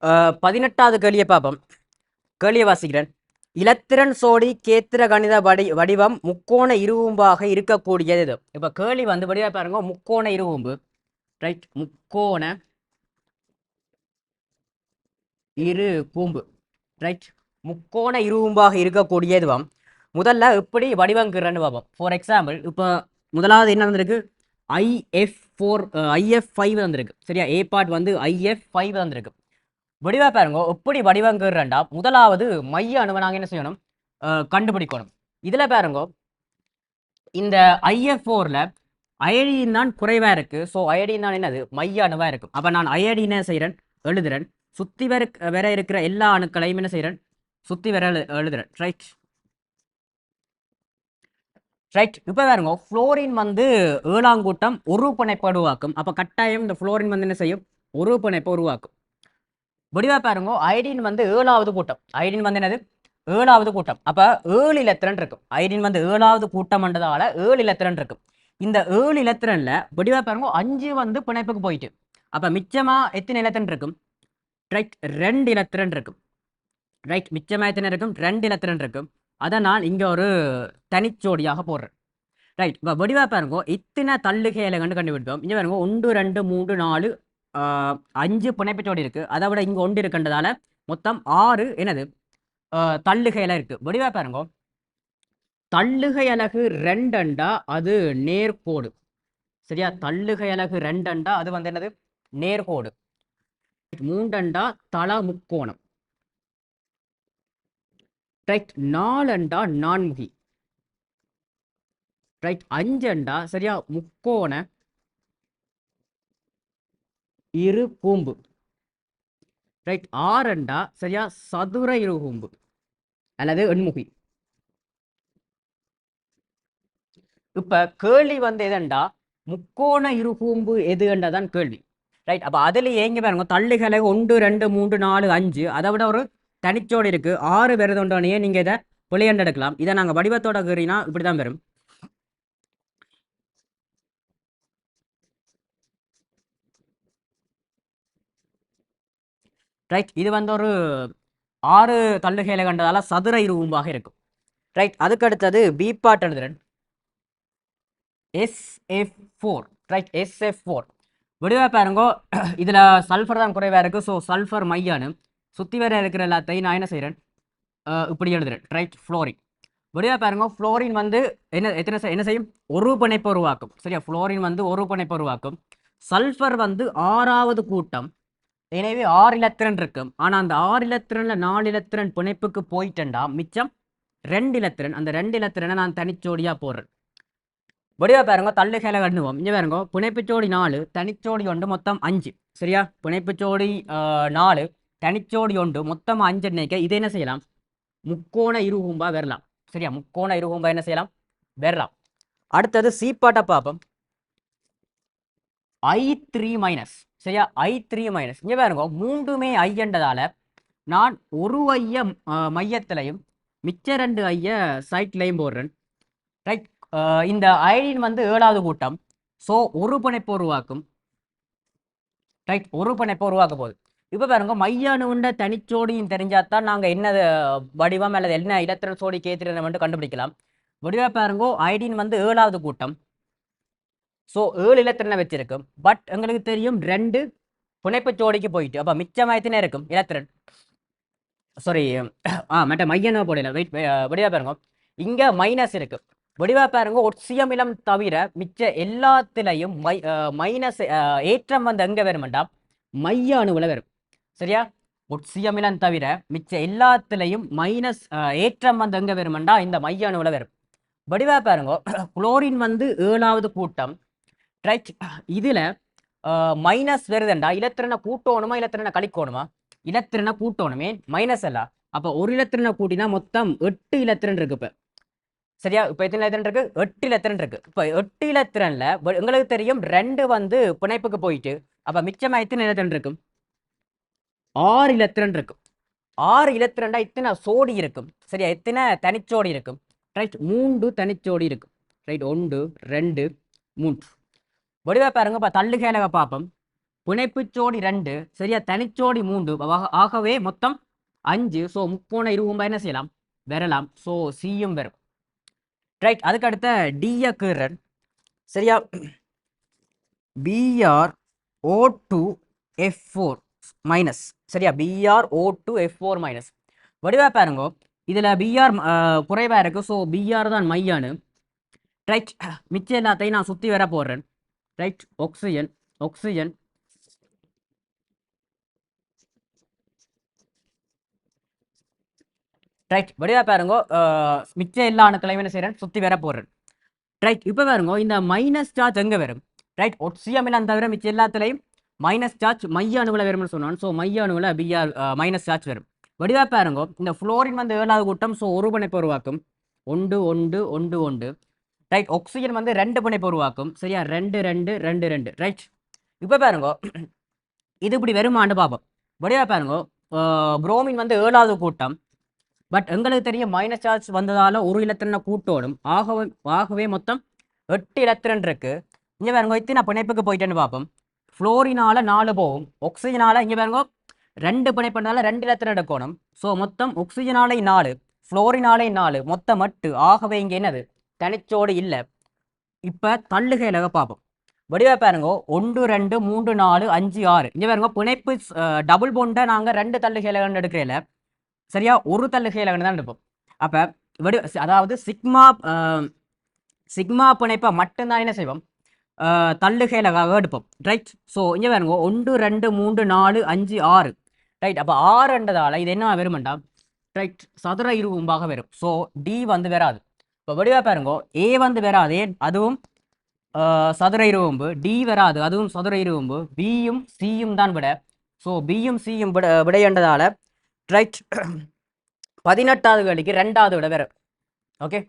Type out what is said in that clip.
18வது கேள்வியை பார்ப்போம். கேள்வியை வாசிக்கிறேன். இலத்திரன் சோடி கேத்திர கணித வடிவம் முக்கோண இருவும்பாக இருக்கக்கூடியது இது. இப்போ கேள்வி வந்து வடிவா பாருங்க, முக்கோண இருவும்பு. ரைட், முக்கோண இரு கூம்பு. ரைட், முக்கோண இருவும்பாக இருக்கக்கூடியதுவாம். முதல்ல எப்படி வடிவங்கிறன்னு பார்ப்போம். ஃபார் எக்ஸாம்பிள், இப்போ முதலாவது என்ன வந்திருக்கு? IF4 IF5 வந்திருக்கு. சரியா, ஏ பார்ட் வந்து IF5 வந்திருக்கு. வடிவா பாருங்க, எப்படி வடிவங்கிறண்டா முதலாவது மைய அணுவை நாங்கள் என்ன செய்யணும்? கண்டுபிடிக்கணும். இதில் பாருங்க, இந்த IF4ல அயடின் தான் குறைவாக இருக்கு. ஸோ அயடின் தான் என்னது? மைய அணுவாக இருக்கும். அப்போ நான் அயடினை செய்கிறேன், எழுதுறேன். சுற்றி வர இருக்கிற எல்லா அணுக்களையும் என்ன செய்கிறேன்? சுற்றி வர எழுதுறேன். Right right. இப்போ பாருங்க, ஃப்ளோரின் வந்து 7ஆம் கூட்டம் ஒரு பிணைப்பை உருவாக்கும். அப்போ கட்டாயம் இந்த ஃப்ளோரின் வந்து என்ன செய்யும்? ஒரு பிணைப்பை உருவாக்கும். வடிவா பாருங்க, அயடின் வந்து 7வது கூட்டம். அயடின் வந்து என்னது? 7வது கூட்டம். அப்போ 7 இலத்திரன் இருக்கும். அயடின் வந்து 7வது கூட்டம்ன்றதால 7 இலத்திரன் இருக்கும். இந்த 7 இலத்திரன்ல வடிவா பாருங்க 5 வந்து பிணைப்புக்கு போயிட்டு, அப்போ மிச்சமா எத்தனை இலத்திரன் இருக்கும்? ரைட், 2 இலத்திரன் இருக்கும். ரைட், மிச்சமா எத்தனை இருக்கும்? 2 இலத்திரன் இருக்கும். அதை நான் இங்கே ஒரு தனிச்சோடியாக போடுறேன். ரைட், இப்போ வடிவா பாருங்க இத்தனை தள்ளுகையில கண்டுபிடிப்போம். இங்கே பாருங்க 1 2 3 4 5 பிணைப்புச்சோடி இருக்கு. அதை விட இங்கே 1 இருக்குன்றதால மொத்தம் 6 என்னது தள்ளுகையில இருக்கு. வடிவா பாருங்க, தள்ளுகை அலகு 2 அது நேர்கோடு. சரியா, தள்ளுகை அலகு 2 அது வந்து என்னது? நேர்கோடு. 3 தள முக்கோணம். ரைட், 4 நான்முகி. ரைட், 5 சரியா முக்கோண இரு கூம்பு. ரைட், 6 சரியா சதுர இரு கூம்பு அல்லது எண்முகி. இப்ப கேள்வி வந்து எதுண்டா முக்கோண இரு கூம்பு எதுன்றதான் கேள்வி. ரைட், அப்ப அதுல ஏங்க பாருங்க, தள்ளுகளை 1 2 3 4 5 அதை விட ஒரு தனிச்சோடு இருக்கு. 6 வருதுன்றோனையே நீங்க இதை விளையாண்டெடுக்கலாம். இதை நாங்க வடிவத்தோட கீறினா இப்படிதான் வரும். ரைட், இது வந்து ஒரு 6 தள்ளுகையில கண்டதால சதுர இருவும்பாக இருக்கும். ரைட், அதுக்கு அடுத்தது பி பார்ட் எழுதுறேன். SF4. ரைட், SF4 விடுவா பாருங்க, இதுல சல்ஃபர் தான் குறைவா இருக்கு. ஸோ சல்ஃபர் மையானு சுத்தி வர இருக்கிற எல்லாத்தையும் நான் என்ன செய்யறேன்? இப்படி எழுதுறேன். ரைட், ஃப்ளோரின் விடுவா பாருங்க, ஃப்ளோரின் வந்து என்ன செய்யும்? ஒரு பிணைப்பு உருவாக்கும். சரியா, ஃப்ளோரின் வந்து ஒரு பிணைப்பு உருவாக்கும். சல்ஃபர் வந்து 6வது கூட்டம். எனவே 6 இலத்திரன் இருக்கும். ஆனா அந்த 6 இலத்திரன்ல 4 இலத்திரன் பிணைப்புக்கு போயிட்டேன்டா மிச்சம் 2 இலத்திரன். அந்த 2 இலத்திரனை நான் தனிச்சோடியா போடுறேன். வடிவா பாருங்க, தள்ளுகையில கண்ணுவோம். இங்க பாருங்க, பிணைப்புச்சோடி 4 தனிச்சோடி 1 மொத்தம் 5. சரியா, பிணைப்புச்சோடி 4 தனிச்சோடி 1 மொத்தம் 5 நினைக்க இதை என்ன செய்யலாம்? முக்கோண இருகூம்பா வரலாம். சரியா, முக்கோண இருகூம்பா என்ன செய்யலாம்? வரலாம். அடுத்தது சி பாட்டை பார்ப்போம். I3-. சரியா, I3-. இங்க பாருங்க, மூன்றுமே ஐயன்றதால நான் ஒரு ஐய மையத்திலையும் மிச்ச 2 ஐய சைட்லையும் போடுறேன். ரைட், இந்த அயடின் வந்து 7வது கூட்டம். ஸோ ஒரு பிணைப்பு உருவாக்கும். ரைட், ஒரு பிணைப்பு உருவாக்க போகுது. இப்போ பாருங்க, மைய அணுண்ட தனிச்சோடியும் தெரிஞ்சாதான் நாங்கள் என்ன வடிவம் அல்லது என்ன இலத்திரன் சோடி கேத்திரன் வந்து கண்டுபிடிக்கலாம். வடிவா பாருங்க, அயடின் வந்து 7வது கூட்டம். ஸோ 7 இலத்திரனை வச்சிருக்கும். பட் எங்களுக்கு தெரியும் 2 பிணைப்பு ஜோடிக்கு போயிட்டு, அப்போ மிச்சமாயத்தினே இருக்கும் இலத்திரன். சாரி, மற்ற மையனோ போடல. வெயிட், வடிவா பாருங்க, இங்க மைனஸ் இருக்கு. வடிவா பாருங்க, ஒட்சியமிலம் தவிர மிச்ச எல்லாத்திலையும் மைனஸ் ஏற்றம் வந்து எங்க வரும்டா மைய அணுவில் வரும். சரியா, ஒட்சியமிலம் தவிர மிச்ச எல்லாத்திலையும் மைனஸ் ஏற்றம் வந்து எங்க வரும்டா இந்த மைய அணுவில் வரும். வடிவா பாருங்க, குளோரின் வந்து 7வது கூட்டம். ரைட், இதுல மைனஸ் வருதுண்டா இலத்திரனை கூட்டணுமா இலத்திரனை கழிக்கணுமா? இலத்திரனை கூட்டணுமே, மைனஸ் அல்ல. அப்போ ஒரு இலத்திரனை கூட்டினா மொத்தம் 8 இலத்திரன் இருக்கு. இப்போ சரியா, இப்போ எத்தனை இலத்திரன் இருக்கு? 8 இலத்திரன் இருக்கு. இப்போ 8 இலத்திரன்ல உங்களுக்கு தெரியும் 2 வந்து பிணைப்புக்கு போயிட்டு, அப்போ மிச்சமா எத்தனை இலத்திரன் இருக்கும்? 6 இலத்திரன் இருக்கும். 6 இலத்திரன்டா இத்தனை சோடி இருக்கும். சரியா, எத்தனை தனிச்சோடி இருக்கும்? ரைட், 3 தனிச்சோடி இருக்கும். ரைட், 1 2 3. வடிவா பாருங்க, இப்போ தள்ளுகையில பார்ப்போம். பிணைப்புச்சோடி 2 சரியா, தனிச்சோடி 3, ஆகவே மொத்தம் 5. ஸோ முக்கோண இருபும்பா என்ன செய்யலாம், வரலாம். ஸோ சியும் வரும். ரைட், அதுக்கு அடுத்த டிய கீறன் சரியா, பிஆர் ஓ டூ எஃப்4 மைனஸ் சரியா, பிஆர் ஓ டூ எஃப்4 மைனஸ். வடிவா பாருங்க, இதில் பிஆர் குறைவாக இருக்கு. ஸோ பிஆர் தான் மையானு. ரைட், மிச்சம் எல்லாத்தையும் நான் சுற்றி வர போடுறேன். ரைட், ஆக்சிஜன் ஆக்சிஜன் ரைட், வடிவா பாருங்க, மிச்சம் எல்லா அணுக்களையும் என்ன செய்கிறேன், சுற்றி வர போடுறேன். ரைட், இப்போ பாருங்க இந்த மைனஸ் சார்ஜ் எங்கே வரும். ரைட், ஒட்சியம் எல்லாம் தவிர மிச்சம் எல்லாத்துலேயும் மைனஸ் சார்ஜ் மைய அணுவில் வரும்னு சொன்னான். ஸோ மைய அணுவில் பிஆர் மைனஸ் சார்ஜ் வரும். வடிவா பாருங்க, இந்த ஃப்ளோரின் வந்து 7வது கூட்டம். ஸோ ஒரு பிணைப்பு உருவாக்கும், 1 1 1 1. ரைட், ஆக்சிஜன் வந்து 2 பிணைப்பு உருவாக்கும் சரியா, 2 2 2 2. ரைட், இப்போ பாருங்க இது இப்படி வருமானு பார்ப்போம். வடிவா பாருங்க, புரோமின் வந்து 7வது கூட்டம். பட் எங்களுக்கு தெரியும் மைனஸ் சார்ஜ் வந்ததால ஒரு இலத்திரனை கூட்டோடும். ஆகவே மொத்தம் 8 இலத்திரன் இருக்கு. இங்கே பாருங்க, இத்தனை பிணைப்புக்கு போயிட்டேன்னு பார்ப்போம். ஃப்ளோரினால 4 போகும், ஆக்சிஜனால இங்கே பாருங்க 2 பிணைப்புனால 2 இலத்திரன் எடுக்கணும். ஸோ மொத்தம் ஆக்சிஜனாலே 4, ஃப்ளோரினாலே 4, மொத்தம் 8. ஆகவே இங்கே என்னது, தனிச்சோடு இல்லை. இப்போ தள்ளுகையில பார்ப்போம். வடிவா பாருங்க, 1 2 3 4 5 6. இங்கே பாருங்க பிணைப்பு டபுள் பொண்டை நாங்கள் 2 தள்ளுகையில எடுக்கிறேன் சரியா, ஒரு தள்ளுகையில தான் எடுப்போம். அப்போ அதாவது சிக்மா பிணைப்பை மட்டும்தான் என்ன செய்வோம், தள்ளுகையிலாக எடுப்போம். ரைட், ஸோ இங்கே பாருங்க 1 2 3 4 5 6. ரைட், அப்போ 6ன்றதால இது என்ன வருமெண்டா, ரைட், சதுர இருவும்பாக வரும். ஸோ டி வந்து வராது. இப்போ வடிவா பாருங்க, ஏ வந்து வராது, அதுவும் சதுர இருவும்பு. டி வராது, அதுவும் சதுர இருவும்பு. பியும் சியும் தான் விட. ஸோ பியும் சியும் விடையன்றதால ரைட் 18வது கேள்விக்கு 2வது விட வரும். ஓகே,